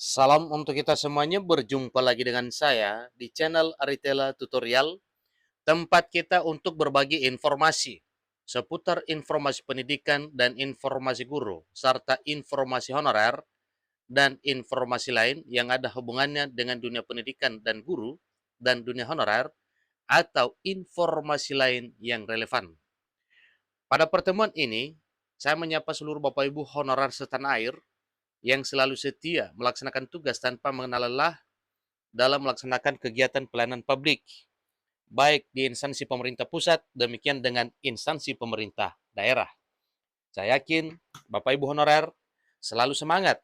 Salam untuk kita semuanya, berjumpa lagi dengan saya di channel Aritela Tutorial, tempat kita untuk berbagi informasi seputar informasi pendidikan dan informasi guru, serta informasi honorer dan informasi lain yang ada hubungannya dengan dunia pendidikan dan guru dan dunia honorer atau informasi lain yang relevan. Pada pertemuan ini, saya menyapa seluruh Bapak Ibu honorer setanah air yang selalu setia melaksanakan tugas tanpa mengenal lelah dalam melaksanakan kegiatan pelayanan publik, baik di instansi pemerintah pusat, demikian dengan instansi pemerintah daerah. Saya yakin Bapak Ibu honorer selalu semangat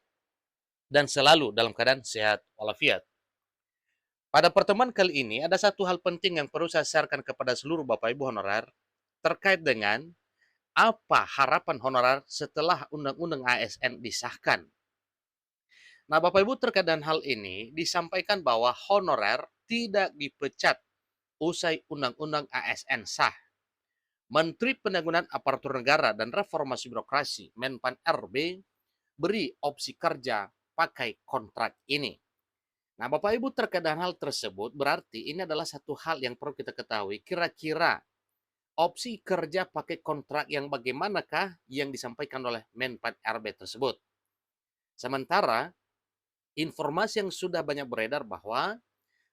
dan selalu dalam keadaan sehat walafiat. Pada pertemuan kali ini ada satu hal penting yang perlu saya sharekan kepada seluruh Bapak Ibu honorer terkait dengan apa harapan honorer setelah Undang-Undang ASN disahkan. Nah, Bapak Ibu terkait dengan hal ini disampaikan bahwa honorer tidak dipecat usai Undang-Undang ASN sah. Menteri Penanggulangan Aparatur Negara dan Reformasi Birokrasi Menpan RB beri opsi kerja pakai kontrak ini. Nah, Bapak Ibu terkait dengan hal tersebut berarti ini adalah satu hal yang perlu kita ketahui. Kira-kira opsi kerja pakai kontrak yang bagaimanakah yang disampaikan oleh Menpan RB tersebut. Sementara informasi yang sudah banyak beredar bahwa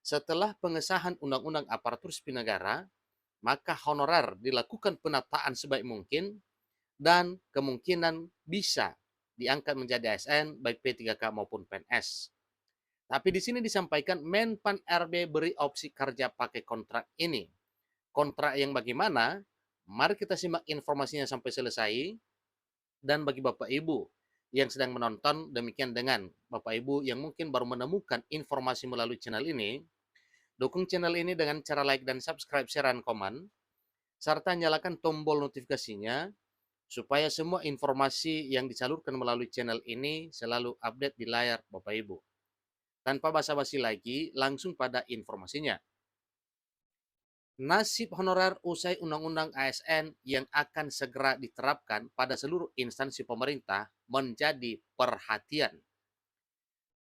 setelah pengesahan Undang-Undang Aparatur Sipil Negara, maka honorer dilakukan penataan sebaik mungkin dan kemungkinan bisa diangkat menjadi ASN baik P3K maupun PNS. Tapi di sini disampaikan Menpan RB beri opsi kerja pakai kontrak ini. Kontrak yang bagaimana? Mari kita simak informasinya sampai selesai. Dan bagi Bapak Ibu yang sedang menonton, demikian dengan Bapak Ibu yang mungkin baru menemukan informasi melalui channel ini, dukung channel ini dengan cara like dan subscribe, share, dan komen, serta nyalakan tombol notifikasinya supaya semua informasi yang disalurkan melalui channel ini selalu update di layar Bapak Ibu. Tanpa basa-basi lagi, langsung pada informasinya. Nasib honorer usai Undang-Undang ASN yang akan segera diterapkan pada seluruh instansi pemerintah menjadi perhatian.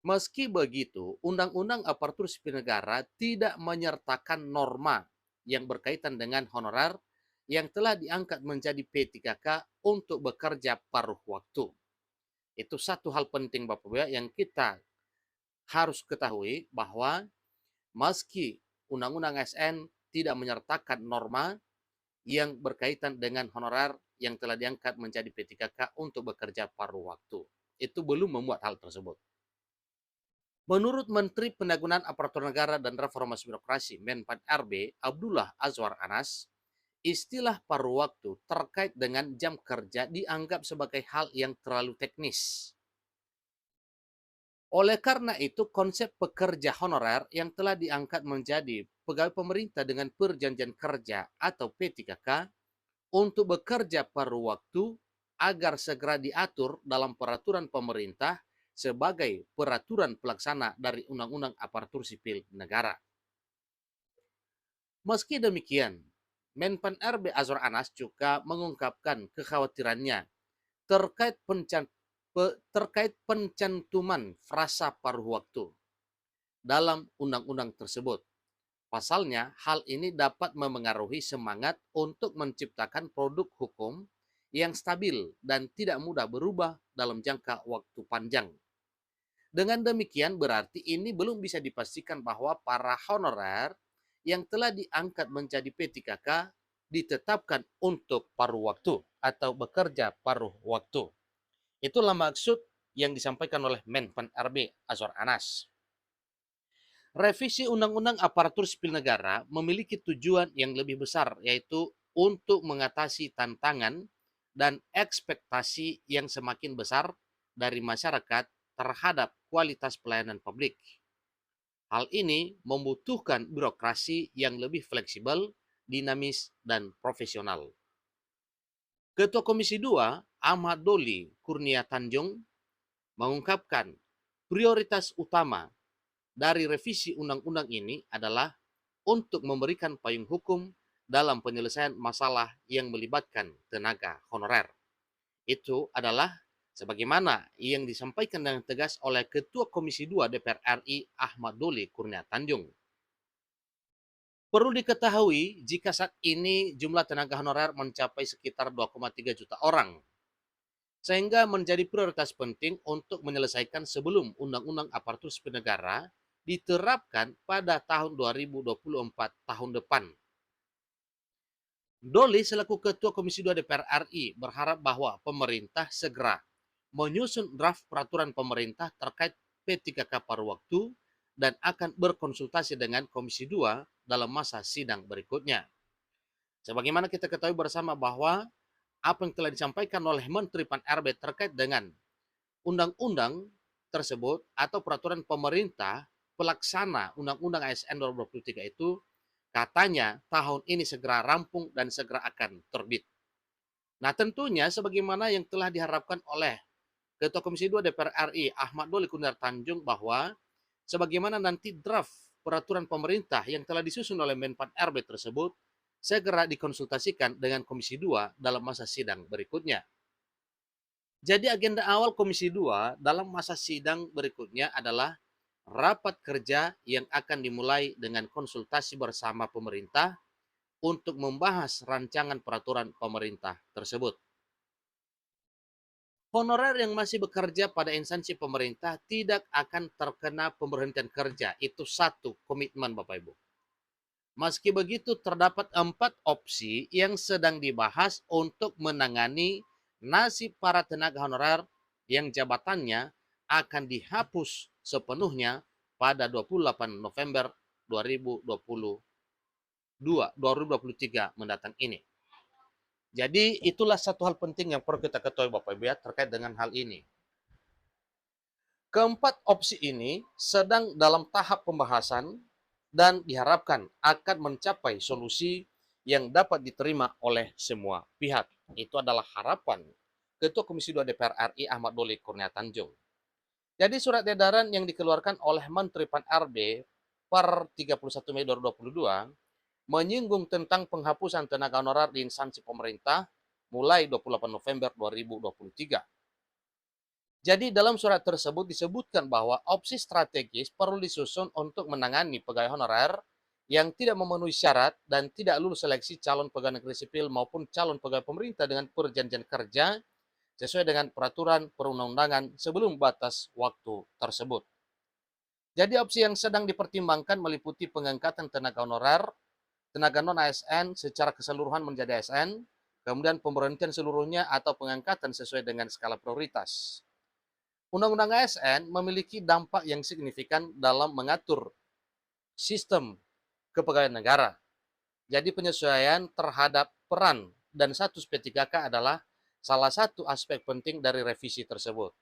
Meski begitu, Undang-Undang Aparatur Sipil Negara tidak menyertakan norma yang berkaitan dengan honorer yang telah diangkat menjadi P3K untuk bekerja paruh waktu. Itu satu hal penting Bapak Ibu yang kita harus ketahui bahwa meski Undang-Undang ASN tidak menyertakan norma yang berkaitan dengan honorer yang telah diangkat menjadi P3K untuk bekerja paruh waktu. Itu belum memuat hal tersebut. Menurut Menteri Penanggulangan Aparatur Negara dan Reformasi Birokrasi Menpan RB Abdullah Azwar Anas, istilah paruh waktu terkait dengan jam kerja dianggap sebagai hal yang terlalu teknis. Oleh karena itu, konsep pekerja honorer yang telah diangkat menjadi pegawai pemerintah dengan perjanjian kerja atau P3K untuk bekerja paruh waktu agar segera diatur dalam peraturan pemerintah sebagai peraturan pelaksana dari Undang-Undang Aparatur Sipil Negara. Meski demikian, Menpan RB Azwar Anas juga mengungkapkan kekhawatirannya terkait pencantuman frasa paruh waktu dalam undang-undang tersebut. Pasalnya, hal ini dapat memengaruhi semangat untuk menciptakan produk hukum yang stabil dan tidak mudah berubah dalam jangka waktu panjang. Dengan demikian berarti ini belum bisa dipastikan bahwa para honorer yang telah diangkat menjadi P3K ditetapkan untuk paruh waktu atau bekerja paruh waktu. Itulah maksud yang disampaikan oleh Menpan RB Azwar Anas. Revisi Undang-Undang Aparatur Sipil Negara memiliki tujuan yang lebih besar, yaitu untuk mengatasi tantangan dan ekspektasi yang semakin besar dari masyarakat terhadap kualitas pelayanan publik. Hal ini membutuhkan birokrasi yang lebih fleksibel, dinamis, dan profesional. Ketua Komisi 2, Ahmad Doli Kurnia Tanjung, mengungkapkan prioritas utama dari revisi undang-undang ini adalah untuk memberikan payung hukum dalam penyelesaian masalah yang melibatkan tenaga honorer. Itu adalah sebagaimana yang disampaikan dengan tegas oleh Ketua Komisi 2 DPR RI Ahmad Doli Kurnia Tanjung. Perlu diketahui jika saat ini jumlah tenaga honorer mencapai sekitar 2,3 juta orang, sehingga menjadi prioritas penting untuk menyelesaikan sebelum Undang-Undang Aparatur Sipil Negara diterapkan pada tahun 2024 tahun depan. Doli selaku Ketua Komisi 2 DPR RI berharap bahwa pemerintah segera menyusun draft peraturan pemerintah terkait P3K paruh waktu dan akan berkonsultasi dengan Komisi 2 dalam masa sidang berikutnya. Sebagaimana kita ketahui bersama bahwa apa yang telah disampaikan oleh Menteri Pan-RB terkait dengan undang-undang tersebut atau peraturan pemerintah pelaksana Undang-Undang ASN 2023 itu katanya tahun ini segera rampung dan segera akan terbit. Nah, tentunya sebagaimana yang telah diharapkan oleh Ketua Komisi 2 DPR RI Ahmad Doli Kurnia Tanjung bahwa sebagaimana nanti draft peraturan pemerintah yang telah disusun oleh Menpan RB tersebut segera dikonsultasikan dengan Komisi 2 dalam masa sidang berikutnya. Jadi agenda awal Komisi 2 dalam masa sidang berikutnya adalah rapat kerja yang akan dimulai dengan konsultasi bersama pemerintah untuk membahas rancangan peraturan pemerintah tersebut. Honorer yang masih bekerja pada instansi pemerintah tidak akan terkena pemberhentian kerja. Itu satu komitmen Bapak Ibu. Meski begitu, terdapat 4 opsi yang sedang dibahas untuk menangani nasib para tenaga honorer yang jabatannya akan dihapus sepenuhnya pada 28 November 2023 mendatang ini. Jadi itulah satu hal penting yang perlu kita ketahui Bapak Ibu ya terkait dengan hal ini. Keempat opsi ini sedang dalam tahap pembahasan dan diharapkan akan mencapai solusi yang dapat diterima oleh semua pihak. Itu adalah harapan Ketua Komisi 2 DPR RI Ahmad Doli Kurnia Tanjung. Jadi surat edaran yang dikeluarkan oleh Menteri Pan-RB per 31 Mei 2022 menyinggung tentang penghapusan tenaga honorer di instansi pemerintah mulai 28 November 2023. Jadi dalam surat tersebut disebutkan bahwa opsi strategis perlu disusun untuk menangani pegawai honorer yang tidak memenuhi syarat dan tidak lulus seleksi calon pegawai negeri sipil maupun calon pegawai pemerintah dengan perjanjian kerja sesuai dengan peraturan perundang-undangan sebelum batas waktu tersebut. Jadi opsi yang sedang dipertimbangkan meliputi pengangkatan tenaga honorer, tenaga non-ASN secara keseluruhan menjadi ASN, kemudian pemberhentian seluruhnya atau pengangkatan sesuai dengan skala prioritas. Undang-Undang ASN memiliki dampak yang signifikan dalam mengatur sistem kepegawaian negara. Jadi penyesuaian terhadap peran dan status P3K adalah salah satu aspek penting dari revisi tersebut.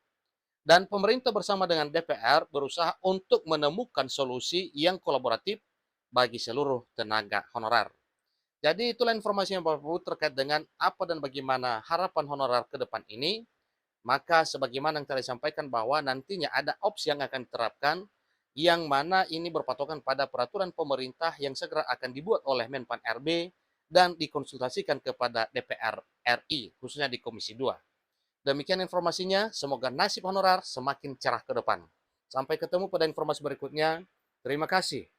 Dan pemerintah bersama dengan DPR berusaha untuk menemukan solusi yang kolaboratif bagi seluruh tenaga honorer. Jadi itulah informasi yang Bapak Ibu terkait dengan apa dan bagaimana harapan honorer ke depan ini. Maka sebagaimana yang telah disampaikan bahwa nantinya ada opsi yang akan diterapkan yang mana ini berpatokan pada peraturan pemerintah yang segera akan dibuat oleh Menpan RB dan dikonsultasikan kepada DPR RI khususnya di Komisi 2. Demikian informasinya, semoga nasib honorer semakin cerah ke depan. Sampai ketemu pada informasi berikutnya. Terima kasih.